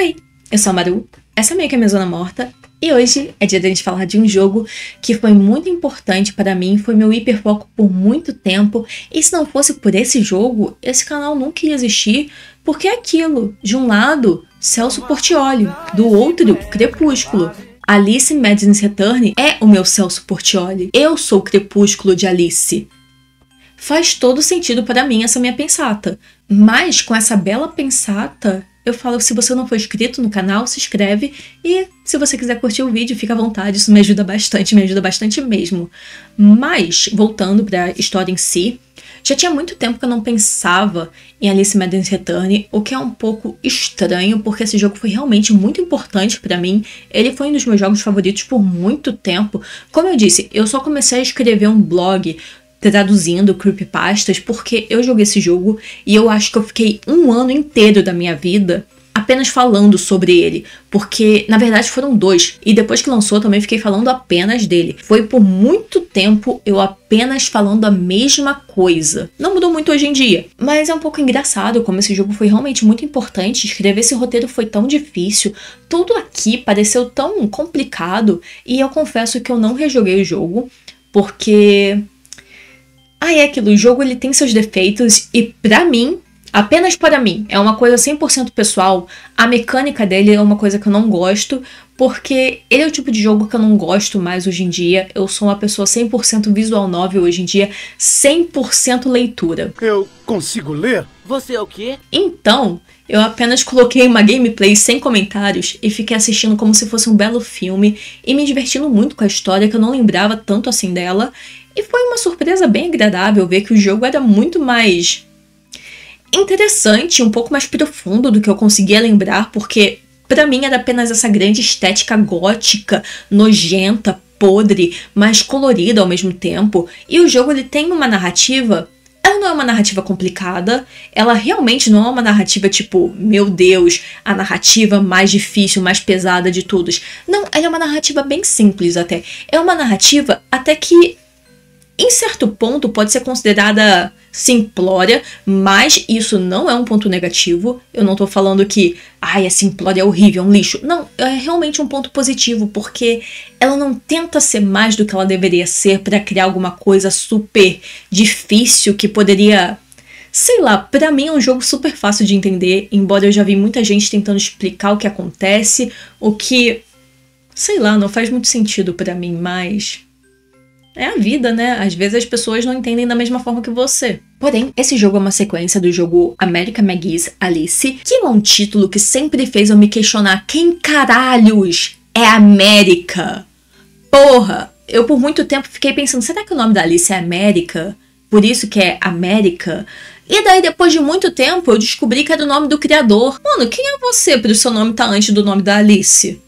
Oi, eu sou a Maru, essa é meio que a minha zona morta, e hoje é dia de a gente falar de um jogo que foi muito importante para mim, foi meu hiperfoco por muito tempo, e se não fosse por esse jogo, esse canal nunca ia existir, porque é aquilo, de um lado, Celso Portiolli, do outro, Crepúsculo. Alice Madness Return é o meu Celso Portiolli, eu sou o Crepúsculo de Alice. Faz todo sentido para mim essa minha pensata, mas com essa bela pensata, eu falo que se você não for inscrito no canal, se inscreve e se você quiser curtir o vídeo, fica à vontade, isso me ajuda bastante mesmo. Mas, voltando para a história em si, já tinha muito tempo que eu não pensava em Alice Madness Return, o que é um pouco estranho, porque esse jogo foi realmente muito importante para mim, ele foi um dos meus jogos favoritos por muito tempo. Como eu disse, eu só comecei a escrever um blog traduzindo creepypastas porque eu joguei esse jogo e eu acho que eu fiquei um ano inteiro da minha vida apenas falando sobre ele, porque na verdade foram 2, e depois que lançou também fiquei falando apenas dele. Foi por muito tempo eu apenas falando a mesma coisa. Não mudou muito hoje em dia, mas é um pouco engraçado como esse jogo foi realmente muito importante. Escrever esse roteiro foi tão difícil, tudo aqui pareceu tão complicado, e eu confesso que eu não rejoguei o jogo, porque é aquilo, o jogo ele tem seus defeitos e pra mim, apenas para mim, é uma coisa 100% pessoal, a mecânica dele é uma coisa que eu não gosto, porque ele é o tipo de jogo que eu não gosto mais hoje em dia, eu sou uma pessoa 100% visual novel hoje em dia, 100% leitura. Eu consigo ler? Você é o quê? Então, eu apenas coloquei uma gameplay sem comentários e fiquei assistindo como se fosse um belo filme e me divertindo muito com a história, que eu não lembrava tanto assim dela. E foi uma surpresa bem agradável ver que o jogo era muito mais interessante, um pouco mais profundo do que eu conseguia lembrar, porque pra mim era apenas essa grande estética gótica, nojenta, podre, mas colorida ao mesmo tempo. E o jogo ele tem uma narrativa, ela não é uma narrativa complicada, ela realmente não é uma narrativa tipo, meu Deus, a narrativa mais difícil, mais pesada de todos. Não, ela é uma narrativa bem simples até. É uma narrativa até que em certo ponto pode ser considerada simplória, mas isso não é um ponto negativo. Eu não tô falando que, a simplória é horrível, é um lixo. Não, é realmente um ponto positivo, porque ela não tenta ser mais do que ela deveria ser para criar alguma coisa super difícil que poderia... Sei lá, pra mim é um jogo super fácil de entender, embora eu já vi muita gente tentando explicar o que acontece, o que, sei lá, não faz muito sentido pra mim, mas... é a vida, né? Às vezes as pessoas não entendem da mesma forma que você. Porém, esse jogo é uma sequência do jogo American McGee's Alice, que é um título que sempre fez eu me questionar quem caralhos é América? Porra! Eu por muito tempo fiquei pensando, será que o nome da Alice é América? Por isso que é América? E daí, depois de muito tempo, eu descobri que era o nome do criador. Mano, quem é você para o seu nome estar antes do nome da Alice?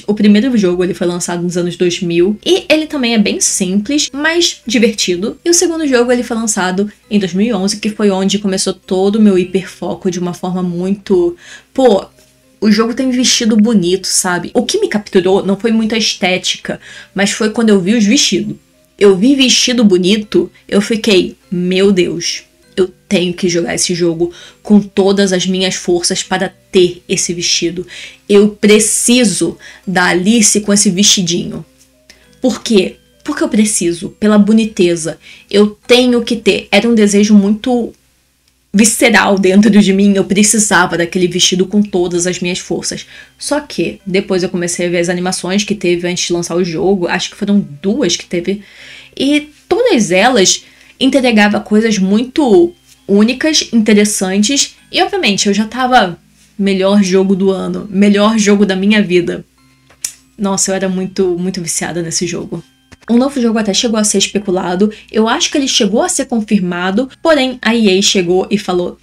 O primeiro jogo ele foi lançado nos anos 2000 e ele também é bem simples, mas divertido. E o segundo jogo ele foi lançado em 2011, que foi onde começou todo o meu hiperfoco de uma forma muito... Pô, o jogo tem vestido bonito, sabe? O que me capturou não foi muito a estética, mas foi quando eu vi os vestidos. Eu vi vestido bonito, eu fiquei, meu Deus... eu tenho que jogar esse jogo com todas as minhas forças para ter esse vestido. Eu preciso da Alice com esse vestidinho. Por quê? Porque eu preciso, pela boniteza. Eu tenho que ter. Era um desejo muito visceral dentro de mim. Eu precisava daquele vestido com todas as minhas forças. Só que depois eu comecei a ver as animações que teve antes de lançar o jogo. Acho que foram 2 que teve. E todas elas... entregava coisas muito únicas, interessantes, e obviamente eu já tava melhor jogo do ano, melhor jogo da minha vida. Nossa, eu era muito viciada nesse jogo. Um novo jogo até chegou a ser especulado, eu acho que ele chegou a ser confirmado, porém a EA chegou e falou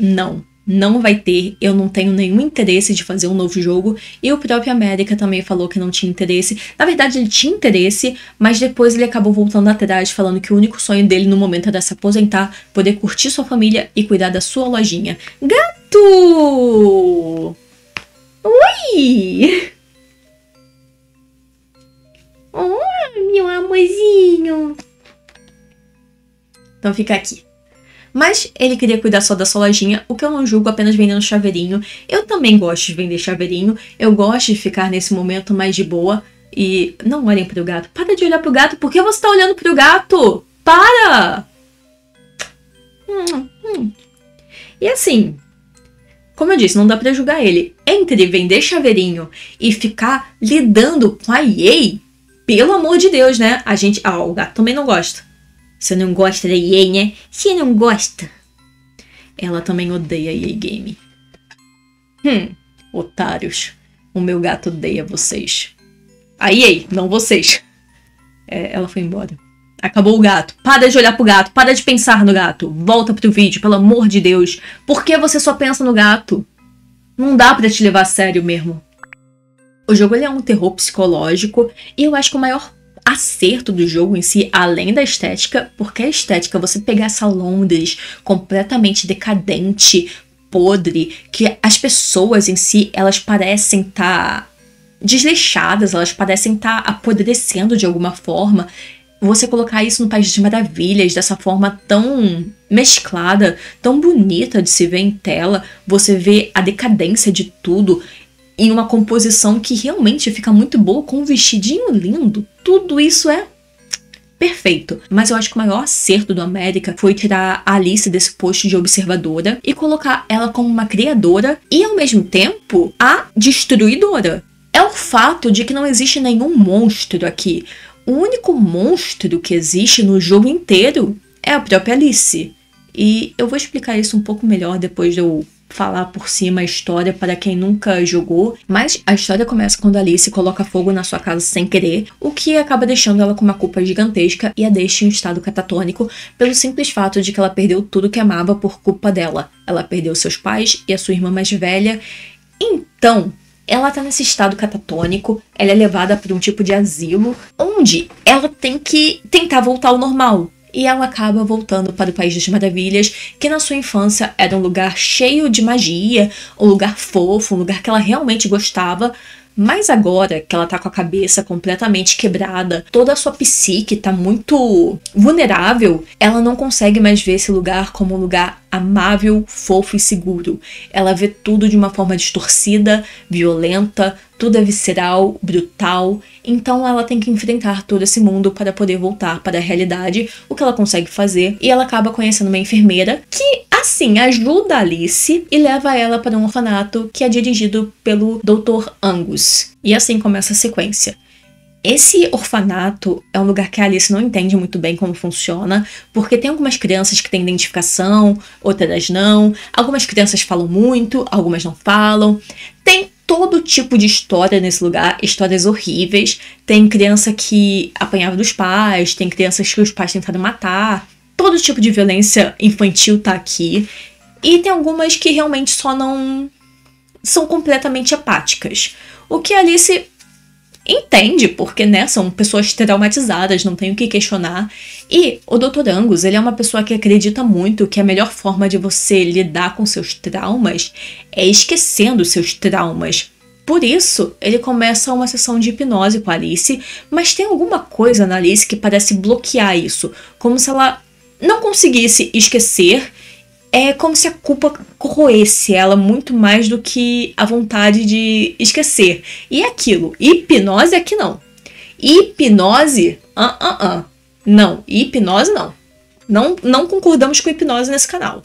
não vai ter, eu não tenho nenhum interesse de fazer um novo jogo, e o próprio América também falou que não tinha interesse. Na verdade ele tinha interesse, mas depois ele acabou voltando atrás, falando que o único sonho dele no momento era se aposentar, poder curtir sua família e cuidar da sua lojinha. Gato! Oi! Oh, meu amorzinho! Então fica aqui. Mas ele queria cuidar só da sua lojinha, o que eu não julgo, apenas vendendo chaveirinho. Eu também gosto de vender chaveirinho, eu gosto de ficar nesse momento mais de boa. E não olhem pro gato. Para de olhar pro gato. Por que você tá olhando pro gato? Para! E assim, como eu disse, não dá pra julgar ele. Entre vender chaveirinho e ficar lidando com a EA, pelo amor de Deus, né? A gente... o gato também não gosta. Você não gosta da EA, né? Você não gosta. Ela também odeia EA Game. Otários. O meu gato odeia vocês. A EA, não vocês. Ela foi embora. Acabou o gato. Para de olhar pro gato. Para de pensar no gato. Volta pro vídeo, pelo amor de Deus. Por que você só pensa no gato? Não dá pra te levar a sério mesmo. O jogo ele é um terror psicológico. E eu acho que o maior acerto do jogo em si, além da estética, porque a estética, você pegar essa Londres completamente decadente, podre, que as pessoas em si, elas parecem estar desleixadas, elas parecem estar apodrecendo de alguma forma. Você colocar isso no País das Maravilhas dessa forma tão mesclada, tão bonita de se ver em tela, você vê a decadência de tudo em uma composição que realmente fica muito boa, com um vestidinho lindo. Tudo isso é perfeito. Mas eu acho que o maior acerto do América foi tirar a Alice desse posto de observadora e colocar ela como uma criadora e, ao mesmo tempo, a destruidora. É o fato de que não existe nenhum monstro aqui. O único monstro que existe no jogo inteiro é a própria Alice. E eu vou explicar isso um pouco melhor depois de eu falar por cima a história para quem nunca jogou. Mas a história começa quando a Alice coloca fogo na sua casa sem querer, o que acaba deixando ela com uma culpa gigantesca e a deixa em um estado catatônico pelo simples fato de que ela perdeu tudo que amava por culpa dela. Ela perdeu seus pais e a sua irmã mais velha. Então, ela tá nesse estado catatônico, ela é levada para um tipo de asilo, onde ela tem que tentar voltar ao normal. E ela acaba voltando para o País das Maravilhas, que na sua infância era um lugar cheio de magia, um lugar fofo, um lugar que ela realmente gostava. Mas agora que ela tá com a cabeça completamente quebrada, toda a sua psique tá muito vulnerável, ela não consegue mais ver esse lugar como um lugar amável, fofo e seguro. Ela vê tudo de uma forma distorcida, violenta, tudo é visceral, brutal. Então ela tem que enfrentar todo esse mundo para poder voltar para a realidade, o que ela consegue fazer. E ela acaba conhecendo uma enfermeira que, assim, ajuda a Alice e leva ela para um orfanato que é dirigido pelo Dr. Angus. E assim começa a sequência. Esse orfanato é um lugar que a Alice não entende muito bem como funciona, porque tem algumas crianças que têm identificação, outras não. Algumas crianças falam muito, algumas não falam. Tem todo tipo de história nesse lugar, histórias horríveis. Tem criança que apanhava dos pais, tem crianças que os pais tentaram matar. Todo tipo de violência infantil tá aqui. E tem algumas que realmente só não são completamente apáticas. O que a Alice entende, porque, né, são pessoas traumatizadas, não tem o que questionar. E o Dr. Angus, ele é uma pessoa que acredita muito que a melhor forma de você lidar com seus traumas é esquecendo seus traumas. Por isso, ele começa uma sessão de hipnose com a Alice, mas tem alguma coisa na Alice que parece bloquear isso, como se ela não conseguisse esquecer. É como se a culpa corroesse ela muito mais do que a vontade de esquecer. E é aquilo, hipnose aqui não. Hipnose, não, hipnose não. Não concordamos com hipnose nesse canal.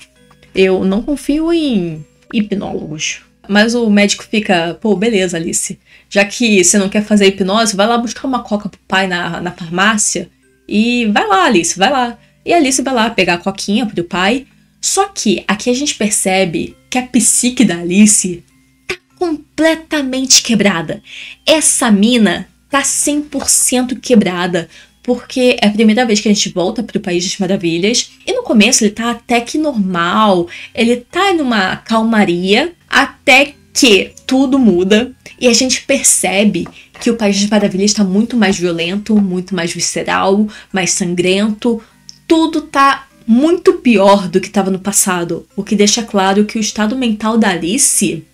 Eu não confio em hipnólogos. Mas o médico fica, pô, beleza, Alice. Já que você não quer fazer hipnose, vai lá buscar uma coca pro pai na farmácia. E vai lá, Alice, vai lá. E a Alice vai lá pegar a coquinha pro pai. Só que aqui a gente percebe que a psique da Alice tá completamente quebrada. Essa mina tá 100% quebrada, porque é a primeira vez que a gente volta pro País das Maravilhas. E no começo ele tá até que normal, ele tá numa calmaria, até que tudo muda. E a gente percebe que o País das Maravilhas tá muito mais violento, muito mais visceral, mais sangrento. Tudo tá muito pior do que estava no passado, o que deixa claro que o estado mental da Alice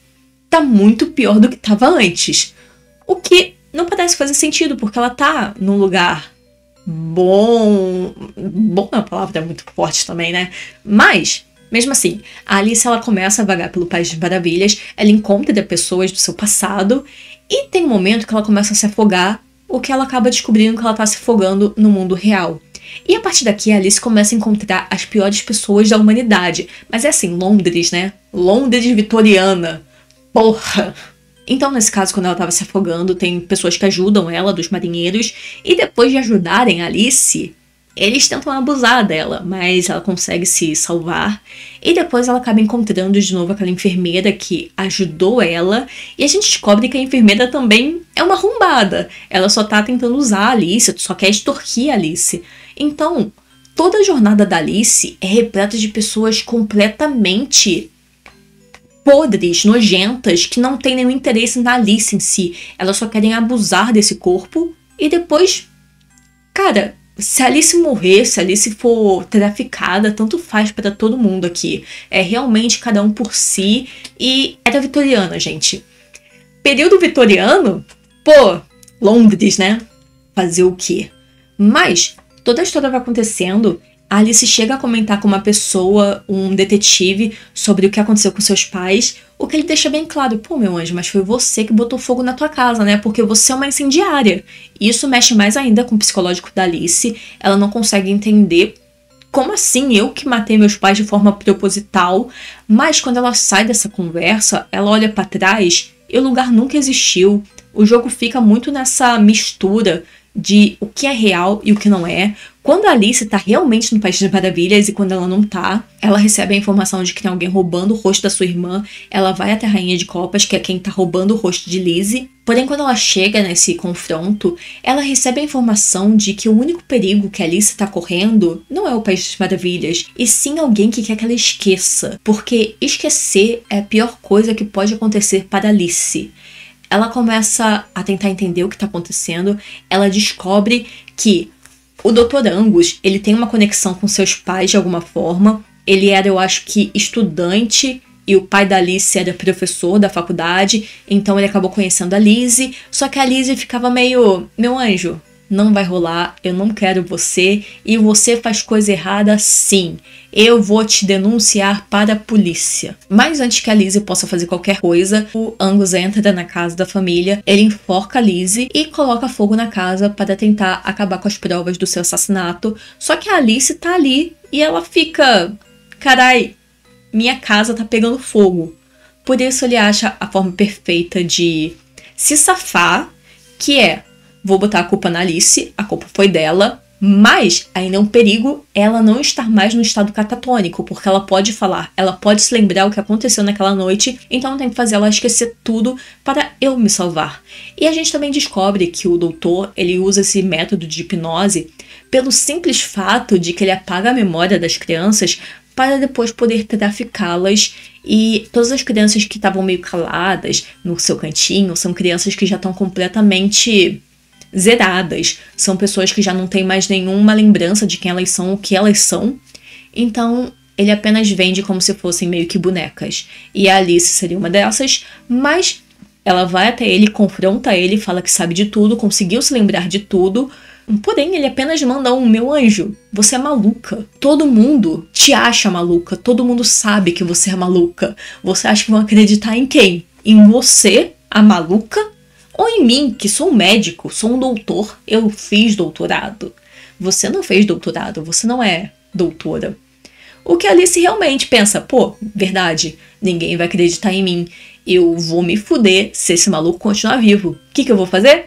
tá muito pior do que estava antes. O que não parece fazer sentido, porque ela tá num lugar bom... Bom é uma palavra muito forte também, né? Mas, mesmo assim, a Alice ela começa a vagar pelo País das Maravilhas, ela encontra pessoas do seu passado, e tem um momento que ela começa a se afogar, o que ela acaba descobrindo que ela tá se afogando no mundo real. E a partir daqui a Alice começa a encontrar as piores pessoas da humanidade. Mas é assim, Londres, né? Londres vitoriana. Porra! Então, nesse caso, quando ela estava se afogando, tem pessoas que ajudam ela, dos marinheiros, e depois de ajudarem a Alice, eles tentam abusar dela, mas ela consegue se salvar. E depois ela acaba encontrando de novo aquela enfermeira que ajudou ela, e a gente descobre que a enfermeira também é uma arrombada. Ela só tá tentando usar a Alice, só quer extorquir a Alice. Então, toda a jornada da Alice é repleta de pessoas completamente podres, nojentas, que não têm nenhum interesse na Alice em si. Elas só querem abusar desse corpo e depois... Cara, se a Alice morrer, se a Alice for traficada, tanto faz pra todo mundo aqui. É realmente cada um por si. E era vitoriana, gente. Período vitoriano? Pô, Londres, né? Fazer o quê? Mas toda a história vai acontecendo... A Alice chega a comentar com uma pessoa, um detetive, sobre o que aconteceu com seus pais, o que ele deixa bem claro. Pô, meu anjo, mas foi você que botou fogo na tua casa, né? Porque você é uma incendiária. E isso mexe mais ainda com o psicológico da Alice. Ela não consegue entender como assim eu que matei meus pais de forma proposital. Mas quando ela sai dessa conversa, ela olha pra trás e o lugar nunca existiu. O jogo fica muito nessa mistura de o que é real e o que não é. Quando a Alice tá realmente no País das Maravilhas e quando ela não tá, ela recebe a informação de que tem alguém roubando o rosto da sua irmã. Ela vai até a Rainha de Copas, que é quem tá roubando o rosto de Lizzie. Porém, quando ela chega nesse confronto, ela recebe a informação de que o único perigo que a Alice tá correndo não é o País das Maravilhas, e sim alguém que quer que ela esqueça. Porque esquecer é a pior coisa que pode acontecer para Alice. Ela começa a tentar entender o que tá acontecendo. Ela descobre que o Dr. Angus, ele tem uma conexão com seus pais de alguma forma. Ele era, eu acho que, estudante e o pai da Alice era professor da faculdade. Então ele acabou conhecendo a Lizzie. Só que a Lizzie ficava meio... Meu anjo, não vai rolar, eu não quero você. E você faz coisa errada sim. Eu vou te denunciar para a polícia. Mas antes que a Lizzie possa fazer qualquer coisa, o Angus entra na casa da família, ele enforca a Lizzie e coloca fogo na casa para tentar acabar com as provas do seu assassinato. Só que a Alice tá ali e ela fica... Carai, minha casa tá pegando fogo. Por isso ele acha a forma perfeita de se safar, que é... Vou botar a culpa na Alice, a culpa foi dela, mas ainda é um perigo ela não estar mais no estado catatônico, porque ela pode falar, ela pode se lembrar o que aconteceu naquela noite, então eu tenho que fazer ela esquecer tudo para eu me salvar. E a gente também descobre que o doutor, ele usa esse método de hipnose pelo simples fato de que ele apaga a memória das crianças para depois poder traficá-las. E todas as crianças que estavam meio caladas no seu cantinho são crianças que já estão completamente... zeradas, são pessoas que já não têm mais nenhuma lembrança de quem elas são, o que elas são, então ele apenas vende como se fossem meio que bonecas, e a Alice seria uma dessas, mas ela vai até ele, confronta ele, fala que sabe de tudo, conseguiu se lembrar de tudo, porém ele apenas manda meu anjo, você é maluca, todo mundo te acha maluca, todo mundo sabe que você é maluca, você acha que vão acreditar em quem? Em você, a maluca? Ou em mim, que sou um médico, sou um doutor, eu fiz doutorado. Você não fez doutorado, você não é doutora. O que a Alice realmente pensa, pô, verdade, ninguém vai acreditar em mim. Eu vou me fuder se esse maluco continuar vivo. O que eu vou fazer?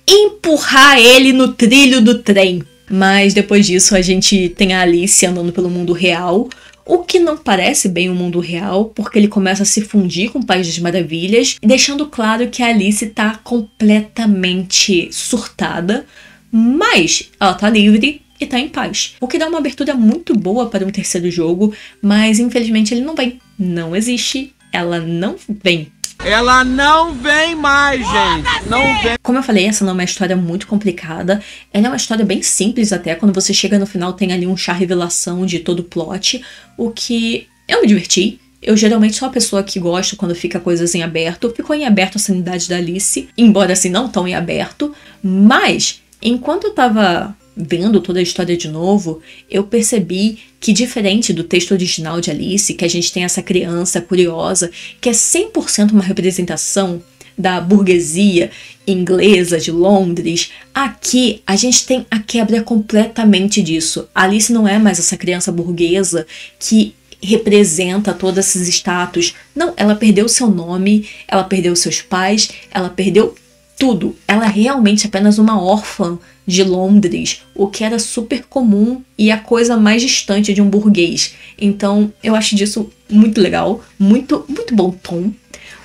Empurrar ele no trilho do trem. Mas depois disso a gente tem a Alice andando pelo mundo real, o que não parece bem o mundo real, porque ele começa a se fundir com o País das Maravilhas, deixando claro que a Alice tá completamente surtada, mas ela tá livre e tá em paz. O que dá uma abertura muito boa para um terceiro jogo, mas infelizmente ele não vem. Não existe, ela não vem. Ela não vem mais, gente. Não vem. Como eu falei, essa não é uma história muito complicada. Ela é uma história bem simples até. Quando você chega no final, tem ali um chá revelação de todo o plot. O que eu me diverti. Eu geralmente sou a pessoa que gosta quando fica coisas em aberto. Ficou em aberto a sanidade da Alice. Embora assim, não tão em aberto. Mas, enquanto eu tava vendo toda a história de novo, eu percebi que, diferente do texto original de Alice, que a gente tem essa criança curiosa, que é 100% uma representação da burguesia inglesa de Londres, aqui a gente tem a quebra completamente disso. Alice não é mais essa criança burguesa que representa todos esses status. Não, ela perdeu seu nome, ela perdeu seus pais, ela perdeu tudo. Ela é realmente apenas uma órfã de Londres, o que era super comum e a coisa mais distante de um burguês. Então, eu acho disso muito legal, muito bom tom,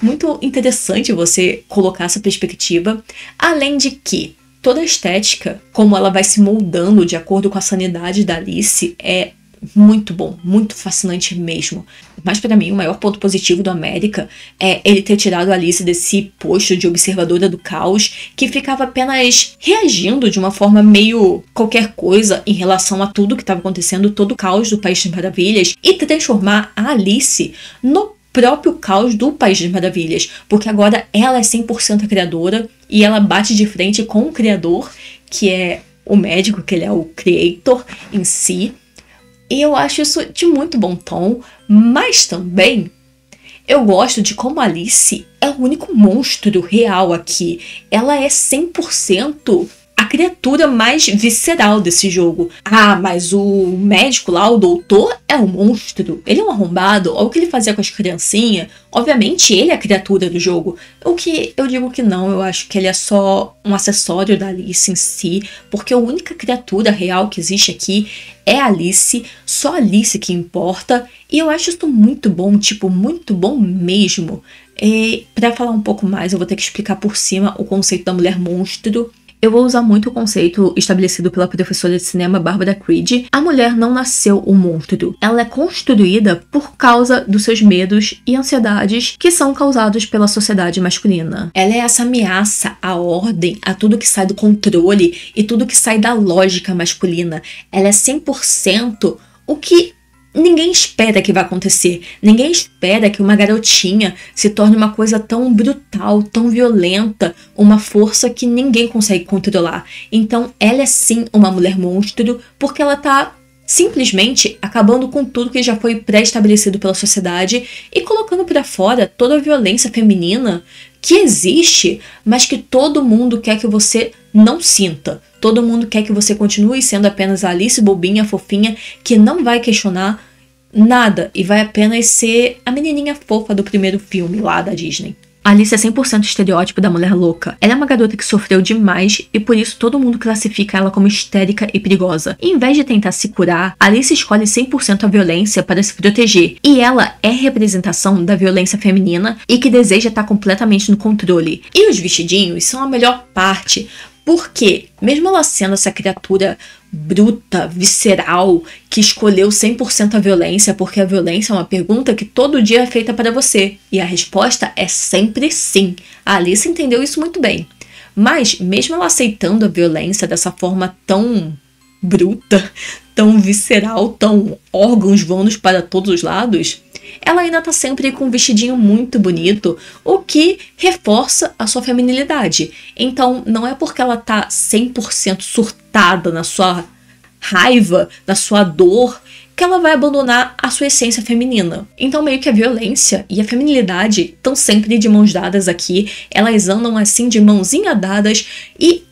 muito interessante você colocar essa perspectiva. Além de que toda a estética, como ela vai se moldando de acordo com a sanidade da Alice, é muito bom, muito fascinante mesmo. Mas para mim o maior ponto positivo do América é ele ter tirado a Alice desse posto de observadora do caos, que ficava apenas reagindo de uma forma meio qualquer coisa em relação a tudo que estava acontecendo, todo o caos do País das Maravilhas, e transformar a Alice no próprio caos do País das Maravilhas, porque agora ela é 100% a criadora e ela bate de frente com o criador, que é o médico, que ele é o creator em si. E eu acho isso de muito bom tom, mas também eu gosto de como a Alice é o único monstro real aqui. Ela é 100% a criatura mais visceral desse jogo. Ah, mas o médico lá, o doutor, é um monstro. Ele é um arrombado. Olha o que ele fazia com as criancinhas. Obviamente, ele é a criatura do jogo. O que eu digo que não, eu acho que ele é só um acessório da Alice em si, porque a única criatura real que existe aqui é a Alice, só a Alice que importa, e eu acho isso muito bom, tipo, muito bom mesmo. E pra falar um pouco mais, eu vou ter que explicar por cima o conceito da mulher monstro. Eu vou usar muito o conceito estabelecido pela professora de cinema Barbara Creed. A mulher não nasceu um monstro. Ela é construída por causa dos seus medos e ansiedades que são causados pela sociedade masculina. Ela é essa ameaça à ordem, a tudo que sai do controle e tudo que sai da lógica masculina. Ela é 100% o que ninguém espera que vai acontecer. Ninguém espera que uma garotinha se torne uma coisa tão brutal, tão violenta, uma força que ninguém consegue controlar. Então, ela é sim uma mulher monstro, porque ela tá simplesmente acabando com tudo que já foi pré-estabelecido pela sociedade e colocando pra fora toda a violência feminina que existe, mas que todo mundo quer que você não sinta. Todo mundo quer que você continue sendo apenas a Alice bobinha, fofinha, que não vai questionar nada e vai apenas ser a menininha fofa do primeiro filme lá da Disney. Alice é 100% estereótipo da mulher louca. Ela é uma garota que sofreu demais e por isso todo mundo classifica ela como histérica e perigosa. E em vez de tentar se curar, Alice escolhe 100% a violência para se proteger. E ela é representação da violência feminina e que deseja estar completamente no controle. E os vestidinhos são a melhor parte, porque, mesmo ela sendo essa criatura bruta, visceral, que escolheu 100% a violência, porque a violência é uma pergunta que todo dia é feita para você, e a resposta é sempre sim. A Alice entendeu isso muito bem. Mas, mesmo ela aceitando a violência dessa forma tão bruta, tão visceral, tão órgãos voando para todos os lados, ela ainda tá sempre com um vestidinho muito bonito, o que reforça a sua feminilidade. Então, não é porque ela tá 100% surtada na sua raiva, na sua dor, que ela vai abandonar a sua essência feminina. Então, meio que a violência e a feminilidade estão sempre de mãos dadas aqui. Elas andam assim de mãozinha dadas e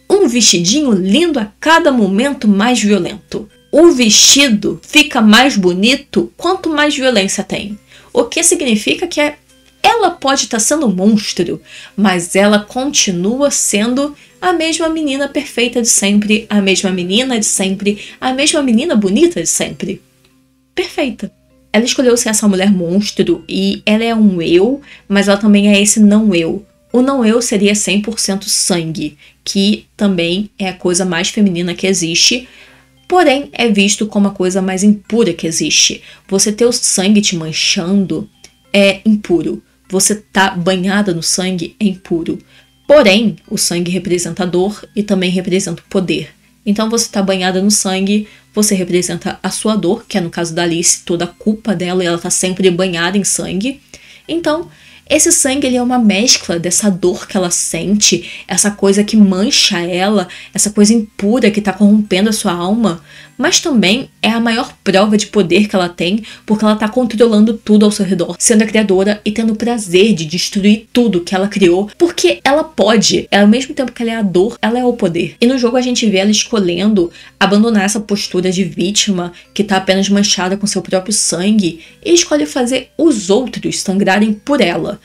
um vestidinho lindo a cada momento mais violento. O vestido fica mais bonito quanto mais violência tem. O que significa que ela pode estar sendo um monstro, mas ela continua sendo a mesma menina perfeita de sempre, a mesma menina de sempre, a mesma menina bonita de sempre. Perfeita. Ela escolheu ser essa mulher monstro e ela é um eu, mas ela também é esse não eu. O não eu seria 100% sangue, que também é a coisa mais feminina que existe, porém é visto como a coisa mais impura que existe. Você ter o sangue te manchando é impuro. Você tá banhada no sangue é impuro. Porém, o sangue representa a dor e também representa o poder. Então você tá banhada no sangue, você representa a sua dor, que é no caso da Alice, toda a culpa dela, e ela tá sempre banhada em sangue. Então, Esse sangue, ele é uma mescla dessa dor que ela sente, essa coisa que mancha ela, essa coisa impura que tá corrompendo a sua alma, mas também é a maior prova de poder que ela tem, porque ela tá controlando tudo ao seu redor, sendo a criadora e tendo o prazer de destruir tudo que ela criou, porque ela pode. Ao mesmo tempo que ela é a dor, ela é o poder. E no jogo a gente vê ela escolhendo abandonar essa postura de vítima, que tá apenas manchada com seu próprio sangue, e escolhe fazer os outros sangrarem por ela.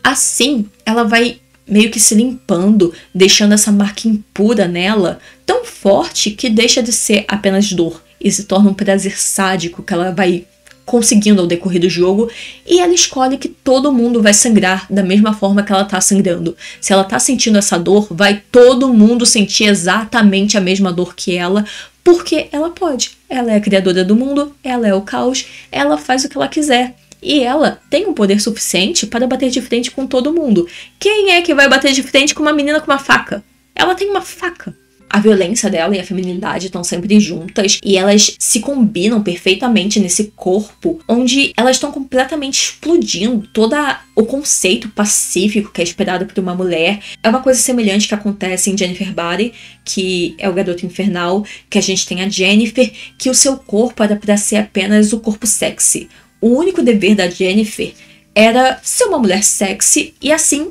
Assim, ela vai meio que se limpando, deixando essa marca impura nela, tão forte que deixa de ser apenas dor e se torna um prazer sádico que ela vai conseguindo ao decorrer do jogo, e ela escolhe que todo mundo vai sangrar da mesma forma que ela tá sangrando. Se ela tá sentindo essa dor, vai todo mundo sentir exatamente a mesma dor que ela, porque ela pode. Ela é a criadora do mundo, ela é o caos, ela faz o que ela quiser. E ela tem um poder suficiente para bater de frente com todo mundo. Quem é que vai bater de frente com uma menina com uma faca? Ela tem uma faca. A violência dela e a feminilidade estão sempre juntas e elas se combinam perfeitamente nesse corpo, onde elas estão completamente explodindo todo o conceito pacífico que é esperado por uma mulher. É uma coisa semelhante que acontece em Jennifer Body, que é o Garoto Infernal, que a gente tem a Jennifer, que o seu corpo era para ser apenas o corpo sexy. O único dever da Jennifer era ser uma mulher sexy e assim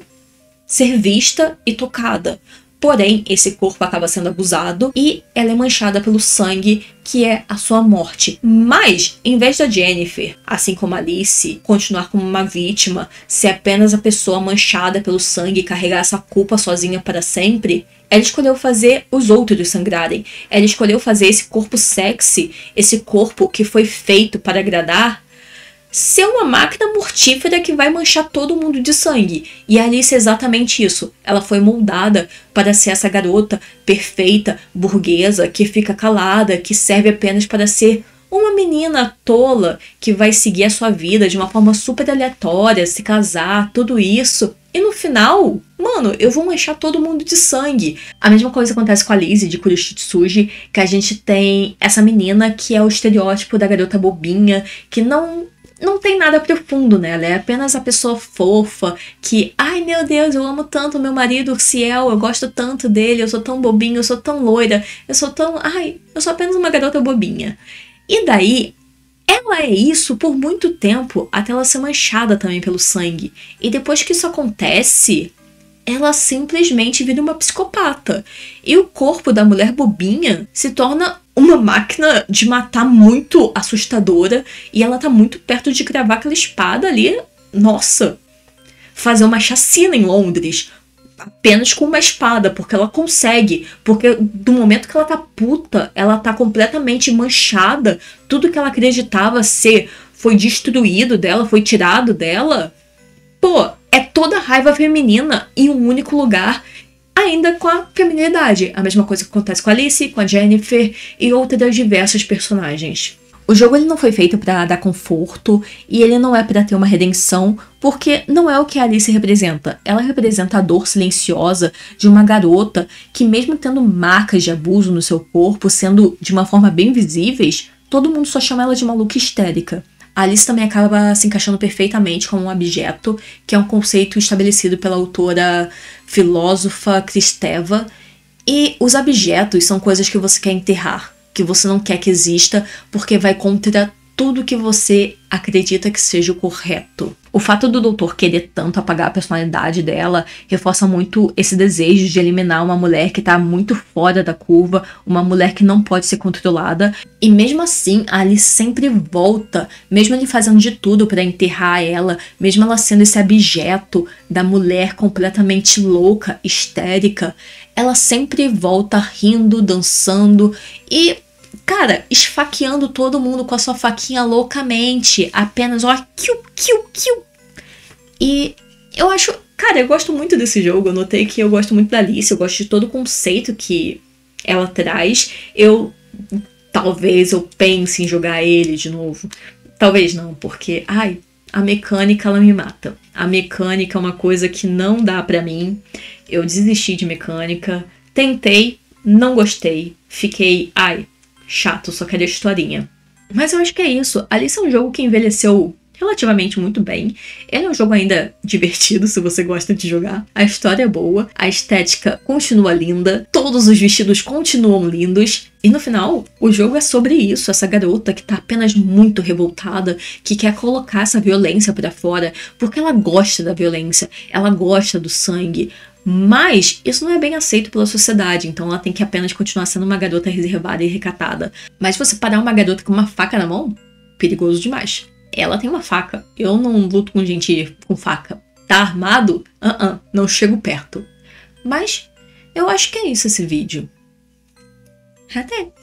ser vista e tocada. Porém, esse corpo acaba sendo abusado e ela é manchada pelo sangue, que é a sua morte. Mas, em vez da Jennifer, assim como Alice, continuar como uma vítima, ser apenas a pessoa manchada pelo sangue e carregar essa culpa sozinha para sempre, ela escolheu fazer os outros sangrarem. Ela escolheu fazer esse corpo sexy, esse corpo que foi feito para agradar, ser uma máquina mortífera que vai manchar todo mundo de sangue. E a Alice é exatamente isso. Ela foi moldada para ser essa garota perfeita, burguesa, que fica calada, que serve apenas para ser uma menina tola, que vai seguir a sua vida de uma forma super aleatória, se casar, tudo isso. E no final, mano, eu vou manchar todo mundo de sangue. A mesma coisa acontece com a Lizzie de Kuroshitsuji, que a gente tem essa menina que é o estereótipo da garota bobinha, que não tem nada profundo nela, é apenas a pessoa fofa que, ai meu Deus, eu amo tanto meu marido Ciel, eu gosto tanto dele, eu sou tão bobinha, eu sou tão loira, eu sou apenas uma garota bobinha. E daí, ela é isso por muito tempo, até ela ser manchada também pelo sangue. E depois que isso acontece, ela simplesmente vira uma psicopata. E o corpo da mulher bobinha se torna uma máquina de matar muito assustadora, e ela tá muito perto de cravar aquela espada ali, nossa, fazer uma chacina em Londres, apenas com uma espada, porque ela consegue, porque do momento que ela tá puta, ela tá completamente manchada, tudo que ela acreditava ser foi destruído dela, foi tirado dela. Pô, é toda raiva feminina em um único lugar, ainda com a feminilidade. A mesma coisa que acontece com a Alice, com a Jennifer e outras diversas personagens. O jogo ele não foi feito para dar conforto e ele não é para ter uma redenção, porque não é o que a Alice representa. Ela representa a dor silenciosa de uma garota que, mesmo tendo marcas de abuso no seu corpo, sendo de uma forma bem visíveis, todo mundo só chama ela de maluca histérica. A Alice também acaba se encaixando perfeitamente como um abjeto, que é um conceito estabelecido pela autora filósofa Kristeva. E os abjetos são coisas que você quer enterrar, que você não quer que exista, porque vai contra tudo que você acredita que seja o correto. O fato do doutor querer tanto apagar a personalidade dela reforça muito esse desejo de eliminar uma mulher que tá muito fora da curva, uma mulher que não pode ser controlada. E mesmo assim, a Alice sempre volta, mesmo ele fazendo de tudo para enterrar ela, mesmo ela sendo esse abjeto da mulher completamente louca, histérica, ela sempre volta rindo, dançando e, cara, esfaqueando todo mundo com a sua faquinha loucamente. Apenas, ó, kiu, kiu, kiu. E eu acho, cara, eu gosto muito desse jogo. Eu notei que eu gosto muito da Alice, eu gosto de todo o conceito que ela traz. Talvez eu pense em jogar ele de novo. Talvez não, porque, a mecânica, ela me mata. A mecânica é uma coisa que não dá pra mim. Eu desisti de mecânica. Tentei, não gostei. Fiquei, chato, só quero a historinha. Mas eu acho que é isso. Alice é um jogo que envelheceu relativamente muito bem. Ele é um jogo ainda divertido, se você gosta de jogar. A história é boa, a estética continua linda, todos os vestidos continuam lindos. E no final, o jogo é sobre isso, essa garota que tá apenas muito revoltada, que quer colocar essa violência pra fora, porque ela gosta da violência, ela gosta do sangue. Mas isso não é bem aceito pela sociedade, então ela tem que apenas continuar sendo uma garota reservada e recatada. Mas se você parar uma garota com uma faca na mão, perigoso demais. Ela tem uma faca. Eu não luto com gente com faca. Tá armado? Não chego perto. Mas eu acho que é isso esse vídeo. Até!